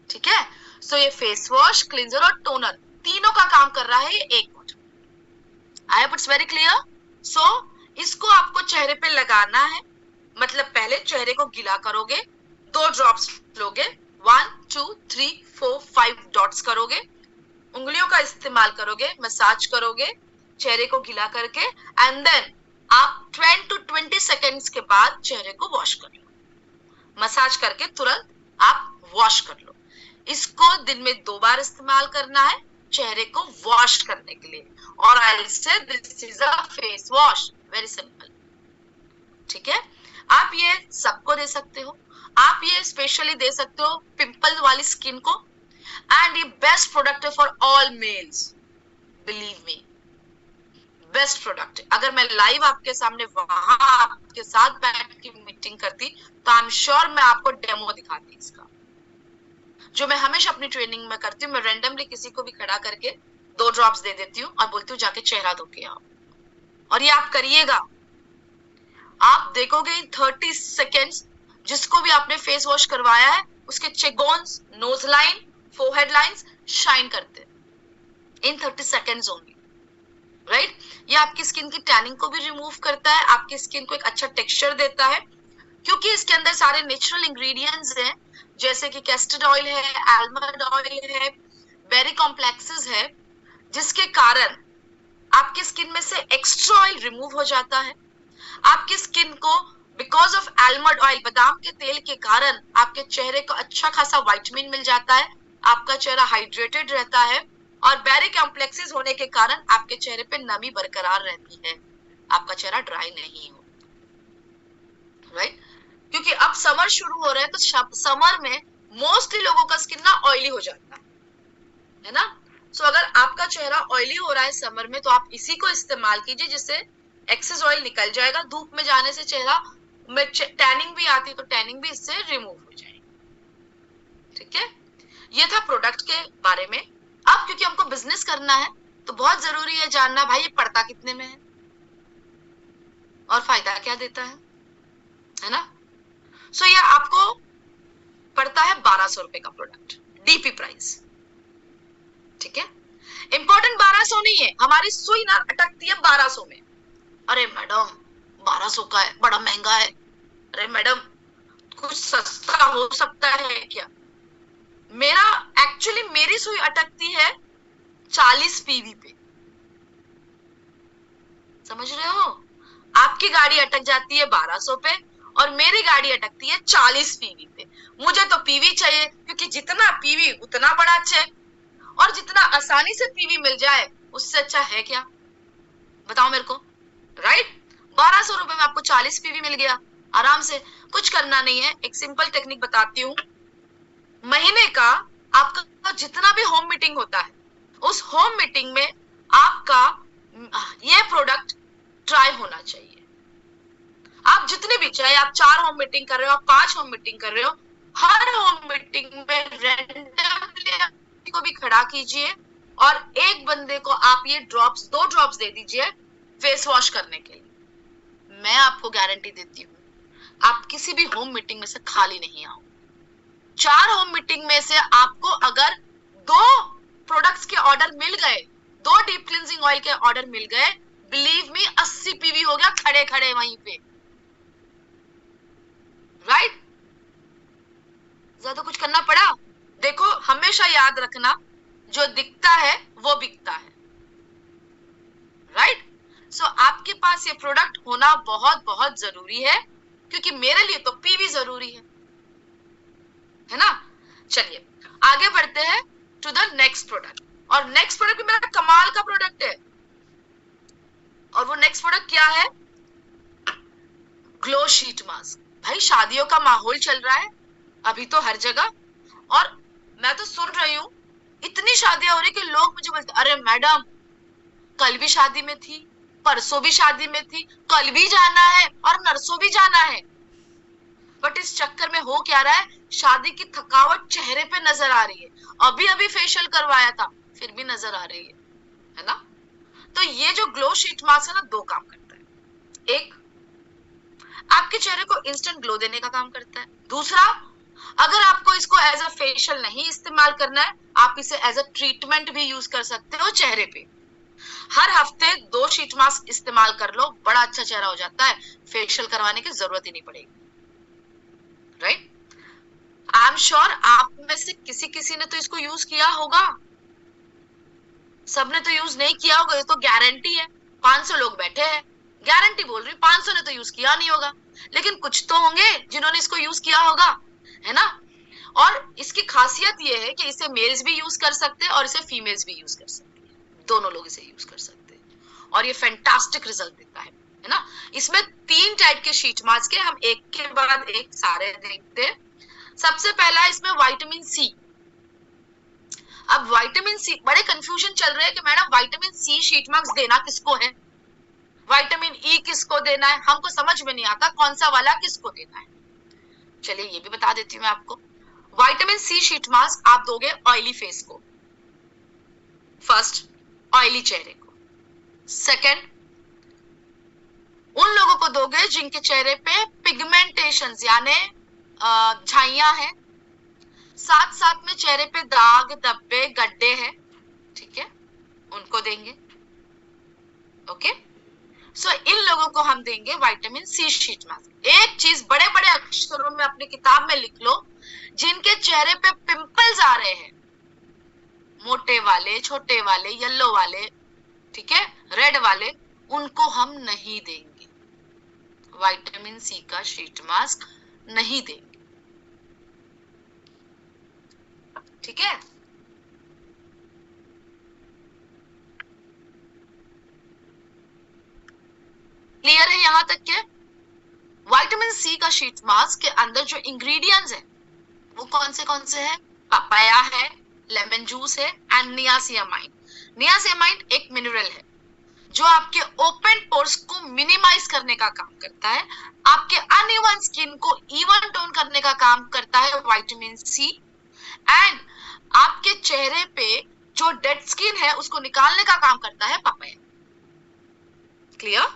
ठीक है, सो ये फेस वॉश, क्लींजर और टोनर तीनों का काम कर रहा है ये एक bottle. I hope it's very clear. So इसको आपको चेहरे पे लगाना है, मतलब पहले चेहरे को गीला करोगे, 2 ड्रॉप्स लोगे, 1 2 3 4 5 डॉट्स करोगे, उंगलियों का इस्तेमाल करोगे, मसाज करोगे चेहरे को गीला करके, एंड देन आप 10 to 20 सेकेंड्स के बाद चेहरे को वॉश कर लो। मसाज करके तुरंत आप वॉश कर लो। इसको दिन में 2 बार इस्तेमाल करना है चेहरे को वॉश करने के लिए, और आई से this is a face wash, very simple. ठीक है, आप ये सबको दे सकते हो, आप ये स्पेशली दे सकते हो पिंपल वाली स्किन को, एंड ये बेस्ट प्रोडक्ट है for all males, believe me, best product है। अगर मैं लाइव आपके सामने वहां आपके साथ बैठ के मीटिंग करती तो आई एम श्योर मैं आपको डेमो दिखाती इसका, जो मैं हमेशा अपनी ट्रेनिंग में करती हूँ। मैं रेंडमली किसी को भी खड़ा करके 2 ड्रॉप्स दे देती हूँ और बोलती हूँ जाके चेहरा धो के आओ, और ये आप करिएगा। आप देखोगे 30 सेकेंड्स जिसको भी आपने फेस वॉश करवाया है उसके cheekbones, nose line, forehead lines shine करते इन 30 सेकेंड्स ओनली, राइट। ये आपकी स्किन की टैनिंग को भी रिमूव करता है, आपकी स्किन को एक अच्छा टेक्सचर देता है, क्योंकि इसके अंदर सारे नेचुरल इंग्रेडिएंट्स हैं, जैसे कि कैस्टर ऑयल है, आलमंड ऑयल है, बेरी कॉम्प्लेक्सेस है, जिसके कारण आपकी स्किन में से एक्स्ट्रा ऑयल रिमूव हो जाता है। आपकी स्किन को बिकॉज ऑफ आलमंड ऑयल, बादाम के तेल के कारण आपके चेहरे को अच्छा खासा विटामिन मिल जाता है, आपका चेहरा हाइड्रेटेड रहता है, और बेरी कॉम्प्लेक्सेस होने के कारण आपके चेहरे पे नमी बरकरार रहती है, आपका चेहरा ड्राई नहीं हो, राइट। क्योंकि अब समर शुरू हो रहा है, तो समर में मोस्टली लोगों का स्किन ना ऑयली हो जाता है ना। सो अगर आपका चेहरा ऑयली हो रहा है समर में, तो आप इसी को इस्तेमाल कीजिए, जिससे एक्सेस ऑयल निकल जाएगा। धूप में जाने से चेहरा में टैनिंग भी आती है, तो टैनिंग भी इससे रिमूव हो जाएगी। ठीक है, ये था प्रोडक्ट के बारे में। अब क्योंकि हमको बिजनेस करना है तो बहुत जरूरी है जानना भाई ये पड़ता कितने में है और फायदा क्या देता है ना। सो ये आपको पड़ता है 1200 रुपए का प्रोडक्ट, डीपी प्राइस। ठीक है, इंपॉर्टेंट 1200 नहीं है, हमारी सुई ना अटकती है 1200 में। अरे मैडम 1200 का है, बड़ा महंगा है। अरे मैडम कुछ सस्ता हो सकता है क्या? मेरी सुई अटकती है 40 पीवी पे, समझ रहे हो? आपकी गाड़ी अटक जाती है 1200 पे और मेरी गाड़ी अटकती है 40 पीवी पे। मुझे तो पीवी चाहिए, क्योंकि जितना पीवी उतना बड़ा चेक, और जितना आसानी से पीवी मिल जाए उससे अच्छा है क्या? बताओ मेरे को, राइट? 1200 रुपए में आपको 40 पीवी मिल गया आराम से। कुछ करना नहीं है, एक सिंपल टेक्निक बताती हूँ। महीने का आपका जितना भी होम मीटिंग होता है, उस होम मीटिंग में आपका ये प्रोडक्ट ट्राई होना चाहिए। आप जितने भी, चाहे आप 4 होम मीटिंग कर रहे हो, आप 5 होम मीटिंग कर रहे हो, हर होम मीटिंग में रैंडमली को भी खड़ा कीजिए और एक बंदे को आप ये ड्रॉप्स, 2 ड्रॉप्स दे दीजिए फेस वॉश करने के लिए। मैं आपको गारंटी देती हूँ आप किसी भी होम मीटिंग में से खाली नहीं आओ। 4 होम मीटिंग में से आपको अगर 2 प्रोडक्ट्स के ऑर्डर मिल गए, 2 डीप क्लींजिंग ऑयल के ऑर्डर मिल गए, बिलीव मी 80 पीवी हो गया खड़े खड़े वहीं पे, राइट? ज्यादा कुछ करना पड़ा? देखो, हमेशा याद रखना, जो दिखता है वो बिकता है, राइट? सो आपके पास ये प्रोडक्ट होना बहुत बहुत जरूरी है, क्योंकि मेरे लिए तो पीवी जरूरी है ना। चलिए आगे बढ़ते हैं टू द नेक्स्ट प्रोडक्ट, और नेक्स्ट प्रोडक्ट भी मेरा कमाल का प्रोडक्ट है, और वो नेक्स्ट प्रोडक्ट क्या है? Glow sheet mask. भाई शादियों का माहौल चल रहा है अभी तो हर जगह, और मैं तो सुन रही हूँ इतनी शादियां हो रही कि लोग मुझे बोलते अरे मैडम कल भी शादी में थी, परसों भी शादी में थी, कल भी जाना है और नरसों भी जाना है। बट इस चक्कर में हो क्या रहा है, शादी की थकावट चेहरे पे नजर आ रही है। अभी अभी फेशियल करवाया था फिर भी नजर आ रही है ना। तो ये जो ग्लो शीट मास्क है ना, दो काम करता है। एक, आपके चेहरे को इंस्टेंट ग्लो देने का काम करता है। दूसरा, अगर आपको इसको एज अ फेशियल नहीं इस्तेमाल करना है, आप इसे एज अ ट्रीटमेंट भी यूज कर सकते हो चेहरे पे। हर हफ्ते 2 शीट मास्क इस्तेमाल कर लो, बड़ा अच्छा चेहरा हो जाता है, फेशियल करवाने की जरूरत ही नहीं पड़ेगी। राइट? आई एम श्योर आप में से किसी ने तो इसको यूज किया होगा, सबने तो यूज नहीं किया होगा, ये तो गारंटी है। 500 लोग बैठे हैं, गारंटी बोल रही, 500 ने तो यूज किया नहीं होगा, लेकिन कुछ तो होंगे जिन्होंने इसको यूज किया होगा, है ना। और इसकी खासियत ये है कि इसे मेल्स भी यूज कर सकते हैं और इसे फीमेल्स भी यूज कर सकते हैं, दोनों लोग इसे यूज कर सकते हैं, और ये फैंटास्टिक रिजल्ट देता है ना। इसमें 3 टाइप के शीट मास्क है, हम एक के बाद एक सारे देखते हैं। सबसे पहला इसमें विटामिन सी। अब विटामिन सी, बड़े कंफ्यूजन चल रहे हैं कि madam vitamin C sheet mask देना किसको है, विटामिन ई किसको देना है, हमको समझ में नहीं आता कौन सा वाला किसको देना है। चलिए ये भी बता देती हूँ मैं आपको। विटामिन सी शीट मास्क आप दोगे ऑयली फेस को, फर्स्ट ऑयली चेहरे को। सेकंड, उन लोगों को दोगे जिनके चेहरे पे पिगमेंटेशन यानी झाइयां हैं, साथ साथ में चेहरे पे दाग धब्बे गड्ढे हैं, ठीक है, उनको देंगे। ओके, सो इन लोगों को हम देंगे विटामिन सी शीट मास्क। एक चीज बड़े बड़े अक्षरों में अपनी किताब में लिख लो, जिनके चेहरे पे पिंपल्स आ रहे हैं, मोटे वाले, छोटे वाले, येलो वाले, ठीक है, रेड वाले, उनको हम नहीं देंगे, विटामिन सी का शीट मास्क नहीं देंगे, ठीक है। क्लियर है यहां तक के? विटामिन सी का शीट मास्क के अंदर जो इंग्रेडिएंट्स है वो कौन से हैं? पपाया है, लेमन जूस है एंड नियासिनामाइड। नियासिनामाइड एक मिनरल है जो आपके ओपन पोर्स को मिनिमाइज करने का काम करता है, आपके अनइवन स्किन को इवन टोन करने का काम करता है विटामिन सी, एंड आपके चेहरे पे जो डेड स्किन है उसको निकालने का काम करता है papaya. Clear?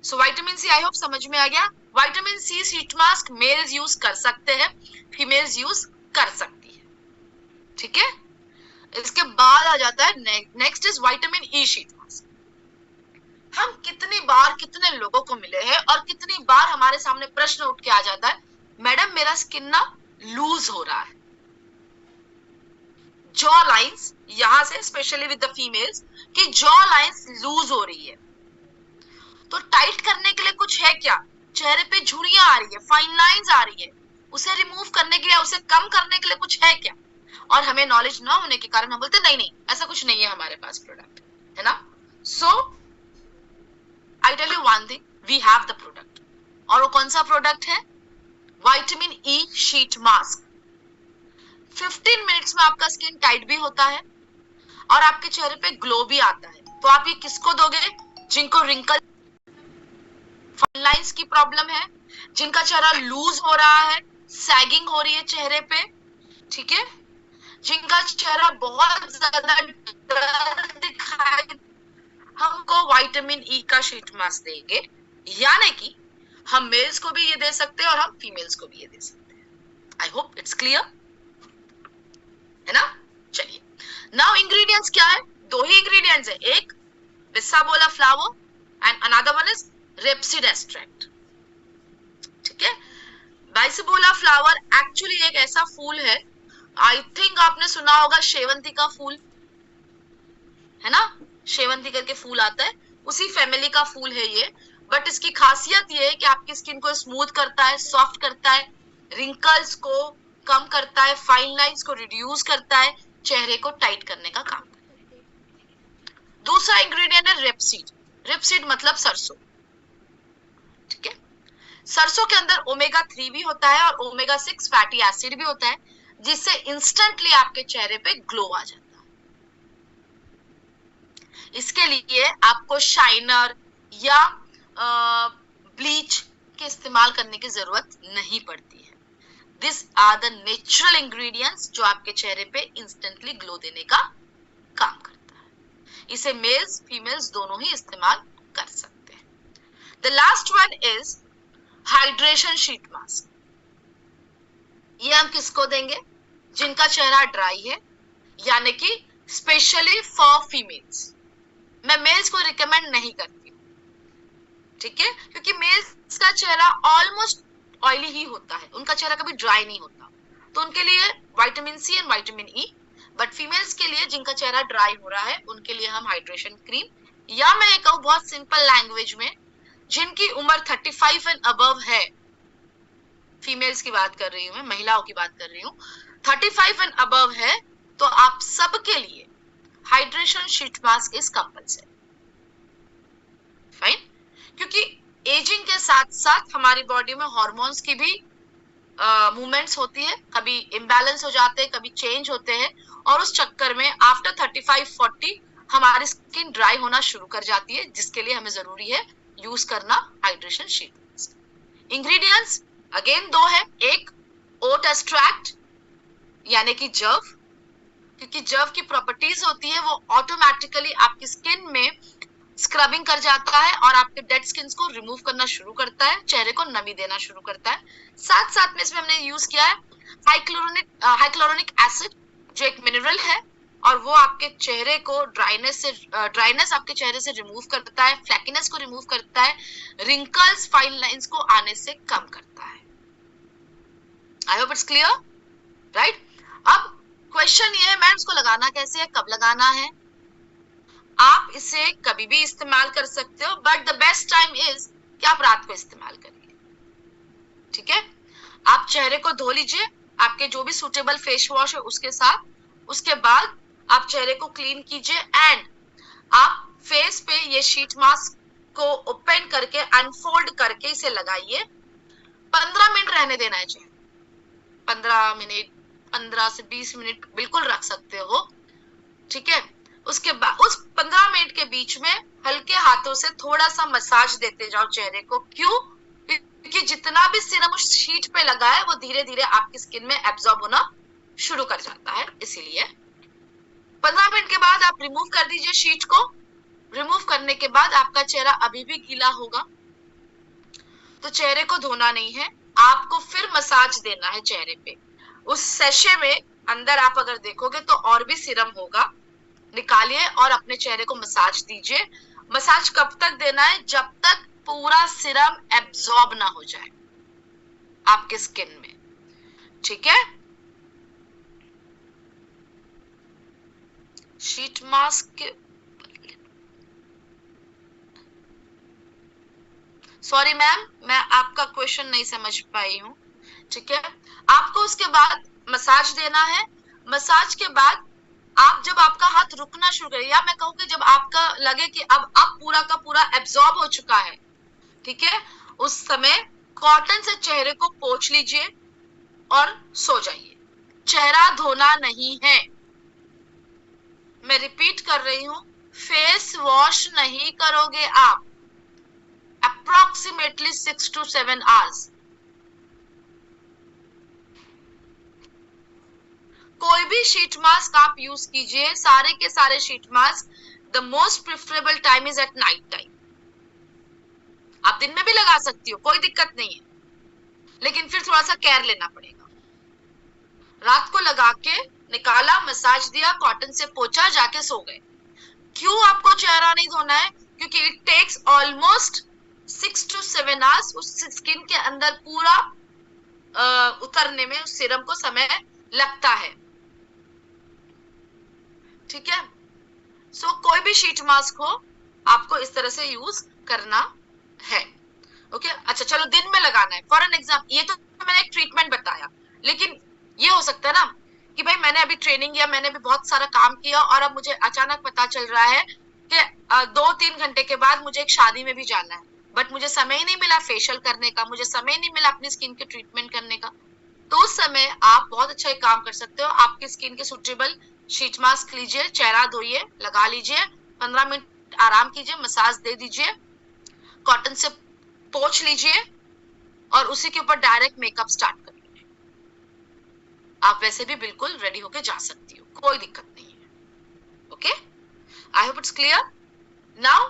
So vitamin C I hope समझ में आ गया। Vitamin C sheet mask males use कर सकते हैं, फीमेल्स यूज कर सकती है, ठीक है। इसके बाद आ जाता है next is vitamin E sheet mask. हम कितनी बार कितने लोगों को मिले हैं और कितनी बार हमारे सामने प्रश्न उठ के आ जाता है, मैडम मेरा स्किन ना लूज हो रहा है, जॉ लाइंस, यहां से स्पेशली विद द फीमेल्स कि जॉ लाइंस लूज हो रही है, तो टाइट करने के लिए कुछ है क्या? चेहरे पे झुर्रियां आ रही है, फाइन लाइंस आ रही है, उसे रिमूव करने के लिए, उसे कम करने के लिए कुछ है क्या? और हमें नॉलेज ना होने के कारण हम बोलते नहीं नहीं ऐसा कुछ नहीं है हमारे पास प्रोडक्ट, है ना। So I tell you one thing, we have the product, और वो कौन सा प्रोडक्ट है? Vitamin E sheet mask. 15 minutes में आपका स्किन टाइट भी होता है और आपके चेहरे पे ग्लो भी आता है। तो आप ये किसको दोगे? जिनको रिंकल, फाइन लाइंस की प्रॉब्लम है, जिनका चेहरा लूज हो रहा है, सैगिंग हो रही है चेहरे पे, ठीक है, जिनका चेहरा बहुत ज्यादा दिखाई, हमको विटामिन ई का शीट मास्क देंगे, यानी कि हम मेल्स को भी ये दे सकते हैं और हम फीमेल्स को भी ये दे सकते हैं। आई होप इट्स क्लियर, है ना। चलिए नाउ इंग्रेडिएंट्स क्या है? 2 ही इंग्रेडिएंट्स है, एक bisabolol flower and another one is rapeseed extract, ठीक है। बाइसिबोला फ्लावर एक्चुअली एक ऐसा फूल है, आई थिंक आपने सुना होगा शेवंती का फूल, है ना, शेवंती करके फूल आता है, उसी फैमिली का फूल है ये, बट इसकी खासियत ये है कि आपकी स्किन को स्मूथ करता है, सॉफ्ट करता है, रिंकल्स को कम करता है, फाइन लाइंस को रिड्यूस करता है, चेहरे को टाइट करने का काम करता है। दूसरा इंग्रेडिएंट है रेपसीड। रेपसीड मतलब सरसों, ठीक है। सरसों के अंदर ओमेगा 3 भी होता है और ओमेगा 6 फैटी एसिड भी होता है, जिससे इंस्टेंटली आपके चेहरे पे ग्लो आ जाता है। इसके लिए आपको शाइनर या ब्लीच के इस्तेमाल करने की जरूरत नहीं पड़ती है। This are the natural ingredients जो आपके चेहरे पे इंस्टेंटली ग्लो देने का काम करता है। इसे मेल्स फीमेल्स दोनों ही इस्तेमाल कर सकते हैं। The last one is hydration sheet mask. ये हम किसको देंगे? जिनका चेहरा ड्राई है, यानी कि स्पेशली फॉर फीमेल्स। मैं मेल्स को रिकमेंड नहीं करती, ठीक है, क्योंकि मेल्स का चेहरा ऑलमोस्ट ऑयली ही होता है, उनका चेहरा कभी ड्राई नहीं होता, तो उनके लिए vitamin C and vitamin E. But females के लिए जिनका चेहरा ड्राई हो रहा है, उनके लिए हम हाइड्रेशन क्रीम, या मैं ये कहूँ बहुत सिंपल लैंग्वेज में, जिनकी उम्र 35 एंड अबव है, फीमेल्स की बात कर रही हूँ मैं, महिलाओं की बात कर रही हूँ, 35 एंड अबव है, तो आप सबके लिए hydration sheet mask is compulsory. Fine, क्योंकि एजिंग के साथ साथ हमारी बॉडी में हार्मोन्स की भी मूवमेंट्स होती है, कभी इम्बैलेंस हो जाते हैं, कभी चेंज होते हैं, और उस चक्कर में आफ्टर 35-40 हमारी स्किन ड्राई होना शुरू कर जाती है, जिसके लिए हमें जरूरी है यूज करना hydration sheet mask. Ingredients again दो है, एक ओट एक्सट्रैक्ट यानी कि जव, क्योंकि जव की प्रॉपर्टीज होती है वो ऑटोमेटिकली आपकी स्किन में स्क्रबिंग कर जाता है और आपके डेड स्किन को रिमूव करना शुरू करता है, चेहरे को नमी देना शुरू करता है। साथ साथ में इसमें हमने यूज किया है हाइक्लोरोनिक एसिड, जो एक मिनरल है, और वो आपके चेहरे को ड्राइनेस आपके चेहरे से रिमूव करता है, फ्लैकीनेस को रिमूव करता है, रिंकल्स फाइन लाइंस को आने से कम करता है। आई होप इट्स क्लियर, राइट। अब क्वेश्चन ये है, मैम इसको लगाना कैसे है, कब लगाना है? आप इसे कभी भी इस्तेमाल कर सकते हो, but the best time is कि आप रात को इस्तेमाल करिए, ठीक है। आप चेहरे को धो लीजिए आपके जो भी सुटेबल फेस वॉश है उसके साथ, उसके बाद आप चेहरे को क्लीन कीजिए एंड आप फेस पे ये शीट मास्क को ओपन करके अनफोल्ड करके इसे लगाइए। 15 मिनट रहने देना है चेहरे, 15 मिनट, 15 से 20 मिनट बिल्कुल रख सकते हो, ठीक है। उसके बाद उस 15 मिनट के बीच में हल्के हाथों से थोड़ा सा मसाज देते जाओ चेहरे को। क्यों? क्योंकि जितना भी सीरम उस शीट पे लगा है वो धीरे धीरे आपकी स्किन में एब्जॉर्ब होना शुरू कर जाता है, इसीलिए 15 मिनट के बाद आप रिमूव कर दीजिए शीट को। रिमूव करने के बाद आपका चेहरा अभी भी गीला होगा, तो चेहरे को धोना नहीं है, आपको फिर मसाज देना है चेहरे पे। उस सेशे में अंदर आप अगर देखोगे तो और भी सीरम होगा, निकालिए और अपने चेहरे को मसाज दीजिए। मसाज कब तक देना है? जब तक पूरा सीरम एब्जॉर्ब ना हो जाए आपके स्किन में, ठीक है। शीट मास्क, सॉरी मैम, मैं आपका क्वेश्चन नहीं समझ पाई हूँ, ठीक है। आपको उसके बाद मसाज देना है। मसाज के बाद आप जब आपका हाथ रुकना शुरू करे, या मैं कहूँ कि जब आपका लगे कि अब पूरा का पूरा एब्जॉर्ब हो चुका है, ठीक है, उस समय कॉटन से चेहरे को पोंछ लीजिए और सो जाइए। चेहरा धोना नहीं है, मैं रिपीट कर रही हूँ, फेस वॉश नहीं करोगे आप अप्रोक्सीमेटली 6 to 7 आवर्स। कोई भी शीट मास्क आप यूज कीजिए, सारे के सारे sheet mask, the most preferable time is at night time. आप दिन में भी लगा सकती हो, कोई दिक्कत नहीं है, लेकिन फिर थोड़ा सा केयर लेना पड़ेगा। रात को लगा के निकाला, मसाज दिया, कॉटन से पोंछा, जाके सो गए। क्यों आपको चेहरा नहीं धोना है? क्योंकि it takes almost 6 to 7 hours उस स्किन के अंदर पूरा उतरने में, उस सीरम को समय लगता है, ठीक है। सो कोई भी शीट मास्क हो, आपको इस तरह से यूज करना है। ओके अच्छा चलो दिन में लगाना है फॉर एन एग्जाम्पल। ये तो मैंने एक ट्रीटमेंट बताया, लेकिन ये हो सकता है ना कि भाई मैंने अभी ट्रेनिंग किया, मैंने भी बहुत सारा काम किया और अब मुझे अचानक पता चल रहा है कि 2-3 घंटे के बाद मुझे एक शादी में भी जाना है, बट मुझे समय ही नहीं मिला फेशियल करने का, मुझे समय नहीं मिला अपनी स्किन के ट्रीटमेंट करने का। तो उस समय आप बहुत अच्छा एक काम कर सकते हो, आपकी स्किन के सुटेबल शीट मास्क लीजिए, चेहरा धोइए, लगा लीजिए, 15 मिनट आराम कीजिए, मसाज दे दीजिए, कॉटन से पोंछ लीजिए और उसी के ऊपर डायरेक्ट मेकअप स्टार्ट कर लीजिए। आप वैसे भी बिल्कुल रेडी होके जा सकती हो, कोई दिक्कत नहीं है। Okay I hope it's clear. Now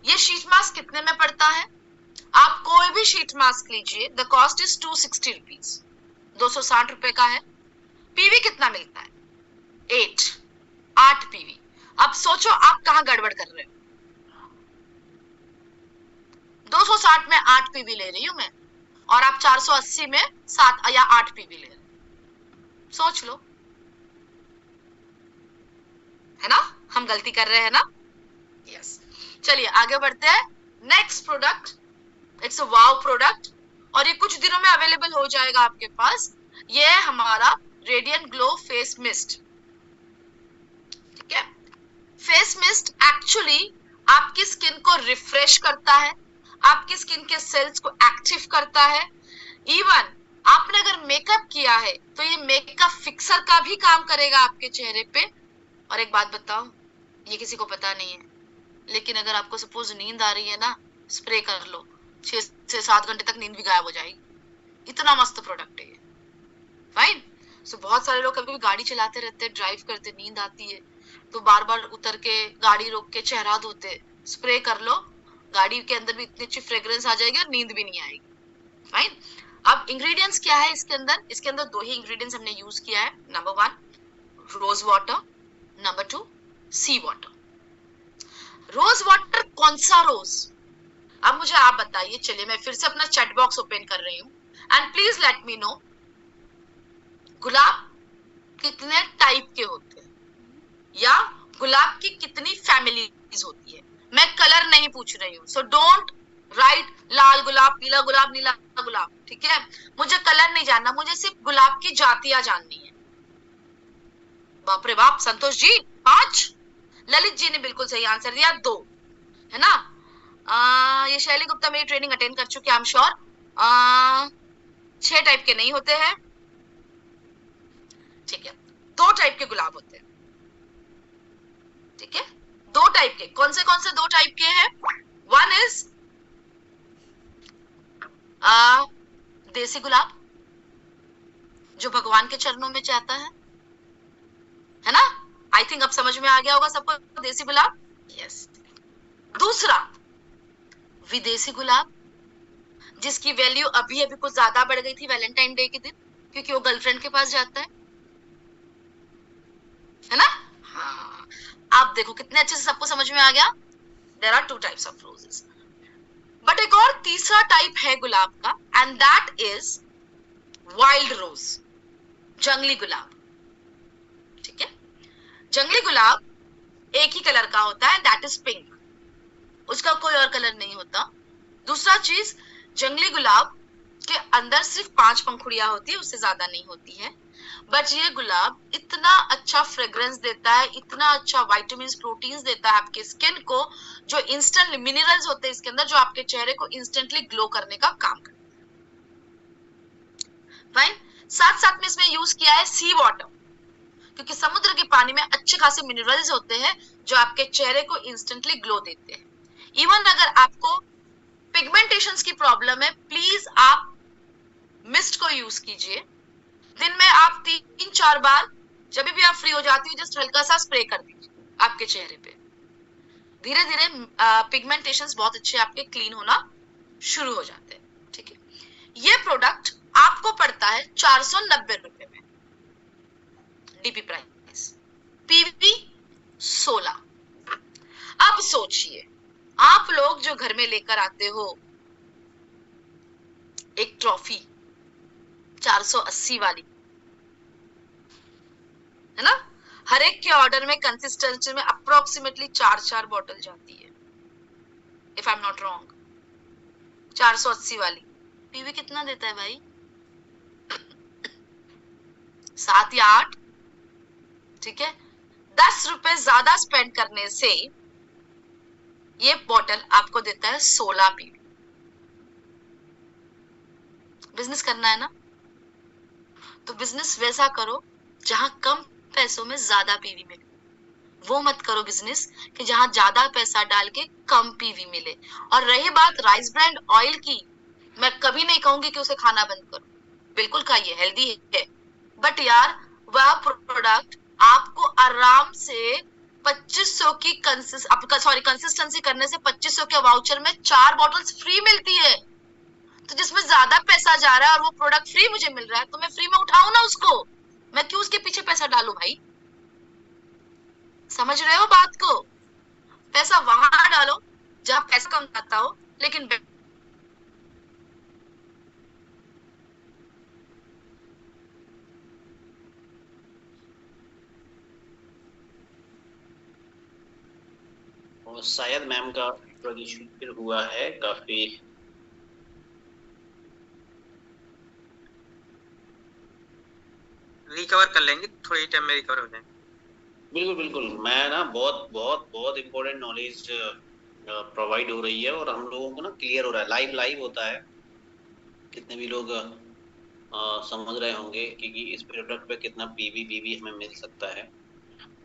ये शीट मास्क कितने में पड़ता है? आप कोई भी शीट मास्क लीजिए, द कॉस्ट इज 260 रुपीज, 260 रुपए का है। पीवी कितना मिलता है? 8 पीवी। अब सोचो आप कहां गड़बड़ कर रहे हो। 260 में 8 पीवी ले रही हूं मैं और आप 480 में 7 या 8 पीवी ले रहे हो। सोच लो, है ना, हम गलती कर रहे हैं ना। यस चलिए आगे बढ़ते हैं। Next product, it's a wow product और ये कुछ दिनों में अवेलेबल हो जाएगा आपके पास। ये है हमारा रेडिएंट ग्लो फेस मिस्ट। ठीक है, फेस मिस्ट एक्चुअली आपकी स्किन को रिफ्रेश करता है, आपकी स्किन के सेल्स को एक्टिव करता है। इवन आपने अगर मेकअप किया है तो ये मेकअप फिक्सर का भी काम करेगा आपके चेहरे पे। और एक बात बताओ, ये किसी को पता नहीं है, लेकिन अगर आपको सपोज नींद आ रही है ना, स्प्रे कर लो, 6 से 7 घंटे तक नींद भी गायब हो जाएगी। इतना मस्त प्रोडक्ट है ये। फाइन। सो बहुत सारे लोग कभी भी गाड़ी चलाते रहते हैं, ड्राइव करते, नींद आती है तो बार बार उतर के गाड़ी रोक के चेहरा धोते, स्प्रे कर लो, गाड़ी के अंदर भी इतनी अच्छी फ्रेग्रेंस आ जाएगी और नींद भी नहीं आएगी। फाइन। अब इंग्रेडिएंट्स क्या है इसके अंदर? इसके अंदर 2 ही इंग्रेडिएंट्स हमने यूज किया है। नंबर 1 रोज वाटर, नंबर 2 सी वाटर। रोज वाटर कौन सा रोज? अब मुझे आप बताइए। चलिए मैं फिर से अपना चैट बॉक्स ओपन कर रही हूँ and please let me know, गुलाब कितने टाइप के होते हैं या गुलाब की कितनी फैमिलीज होती है? मैं कलर नहीं पूछ रही हूँ, सो डोंट राइट लाल गुलाब, पीला गुलाब, नीला गुलाब। ठीक है, मुझे कलर नहीं जानना, मुझे सिर्फ गुलाब की जातियां जाननी है। बाप रे बाप, संतोष जी 5, ललित जी ने बिल्कुल सही आंसर दिया 2, है ना। ये शैली गुप्ता मेरी ट्रेनिंग अटेंड कर चुके हैं, आई एम श्योर। 6 टाइप के नहीं होते हैं। ठीक है, 2 टाइप के गुलाब होते हैं। ठीक है, 2 टाइप के। कौन से 2 टाइप के हैं? 1 इज देसी गुलाब, जो भगवान के चरणों में जाता है ना। आई थिंक अब समझ में आ गया होगा सबको देसी गुलाब। यस। दूसरा विदेशी गुलाब, जिसकी वैल्यू अभी अभी कुछ ज्यादा बढ़ गई थी वैलेंटाइन डे के दिन, क्योंकि वो गर्लफ्रेंड के पास जाता है ना। हाँ, आप देखो कितने अच्छे से सबको समझ में आ गया। There are 2 types of roses. But एक और तीसरा टाइप है गुलाब का, and that is wild rose, जंगली गुलाब। ठीक है, जंगली गुलाब एक ही कलर का होता है, दैट इज पिंक, उसका कोई और कलर नहीं होता। दूसरा चीज, जंगली गुलाब के अंदर सिर्फ 5 पंखुड़ियां होती है, उससे ज्यादा नहीं होती है। बट ये गुलाब इतना अच्छा फ्रेग्रेंस देता है, इतना अच्छा विटामिन प्रोटीन्स देता है आपके स्किन को, जो इंस्टेंट मिनरल्स होते हैं इसके अंदर, जो आपके चेहरे को इंस्टेंटली ग्लो करने का काम करते हैं। फाइन। साथ साथ में इसमें यूज किया है सी वाटर, क्योंकि समुद्र के पानी में अच्छे खासे मिनरल्स होते हैं जो आपके चेहरे को इंस्टेंटली ग्लो देते हैं। इवन अगर आपको पिगमेंटेशंस की प्रॉब्लम है, प्लीज आप मिस्ट को यूज कीजिए। दिन में आप 3-4 बार, जब भी आप फ्री हो जाती हो, जस्ट हल्का सा स्प्रे कर दीजिए आपके चेहरे पे। धीरे धीरे पिगमेंटेशंस बहुत अच्छे आपके क्लीन होना शुरू हो जाते हैं। ठीक है, ये प्रोडक्ट आपको पड़ता है 490 रुपए में, डीपी प्राइस, पीवी 16। अब सोचिए, आप लोग जो घर में लेकर आते हो एक ट्रॉफी 480 वाली, है ना, हर एक के ऑर्डर में कंसिस्टेंसी में अप्रोक्सीमेटली 4-4 बॉटल जाती है। If I am not wrong, 480 वाली। पीवी कितना देता है भाई? 7 या 8, ठीक है। 10 रुपए ज्यादा स्पेंड करने से ये बॉटल आपको देता है 16 पीवी। बिजनेस करना है ना, तो बिजनेस वैसा करो जहां कम पैसों में ज्यादा पीवी मिले। वो मत करो बिजनेस कि जहां ज्यादा पैसा डाल के कम पीवी मिले। और रही बात राइस ब्रांड ऑयल की, मैं कभी नहीं कहूंगी कि उसे खाना बंद करो, बिल्कुल खाइए, हेल्दी है। बट यार वह प्रोडक्ट आपको आराम से 2500 की कंसिस्टेंसी करने से 2500 के वाउचर में 4 बॉटल्स फ्री मिलती है। तो जिसमें ज्यादा पैसा जा रहा है और वो प्रोडक्ट फ्री मुझे मिल रहा है, तो मैं फ्री में उठाऊं ना उसको, मैं क्यों उसके पीछे पैसा डालूं भाई? समझ रहे हो बात को? पैसा वहां डालो जहां पैसा कम जाता हो, लेकिन और शायद मैम का नेटवर्क इशू फिर हुआ है काफी। रिकवर कर लेंगे, थोड़ी टाइम में रिकवर हो जाएंगे। बिल्कुल बिल्कुल, मैं ना बहुत बहुत बहुत इम्पोर्टेंट नॉलेज प्रोवाइड हो रही है और हम लोगों को ना क्लियर हो रहा है, लाइव लाइव होता है। कितने भी लोग समझ रहे होंगे कि इस प्रोडक्ट पे कितना पीवी हमें मिल सकता है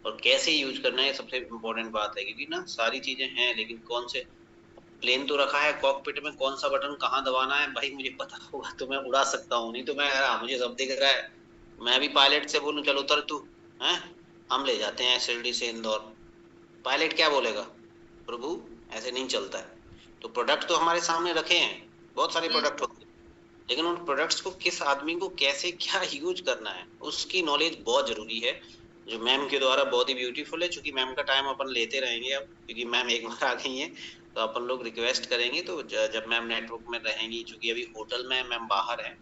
और कैसे यूज करना है, सबसे इम्पोर्टेंट बात है। क्योंकि ना सारी चीजें हैं, लेकिन कौन से प्लेन तो रखा है कॉकपिट में, कौन सा बटन कहाँ दबाना है भाई मुझे पता होगा तो मैं उड़ा सकता हूँ, नहीं तो मैं मुझे सब दिख रहा है, मैं भी पायलट से बोलूं चल उतर तू, हैं हम ले जाते हैं शिरडी से इंदौर, पायलट क्या बोलेगा? प्रभु ऐसे नहीं चलता है। तो प्रोडक्ट तो हमारे सामने रखे हैं, बहुत सारे प्रोडक्ट होते हैं, लेकिन उन प्रोडक्ट्स को किस आदमी को कैसे क्या यूज करना है उसकी नॉलेज बहुत जरूरी है, जो मैम के द्वारा बहुत ही ब्यूटीफुल है। चूंकि मैम का टाइम अपन लेते रहेंगे अब, क्योंकि मैम एक बार आ गई हैं, तो अपन लोग रिक्वेस्ट करेंगे तो जब मैम नेटवर्क में रहेंगी, चूंकि अभी होटल में मैम बाहर है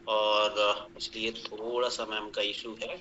और इसलिए थोड़ा सा मैम का इशू है।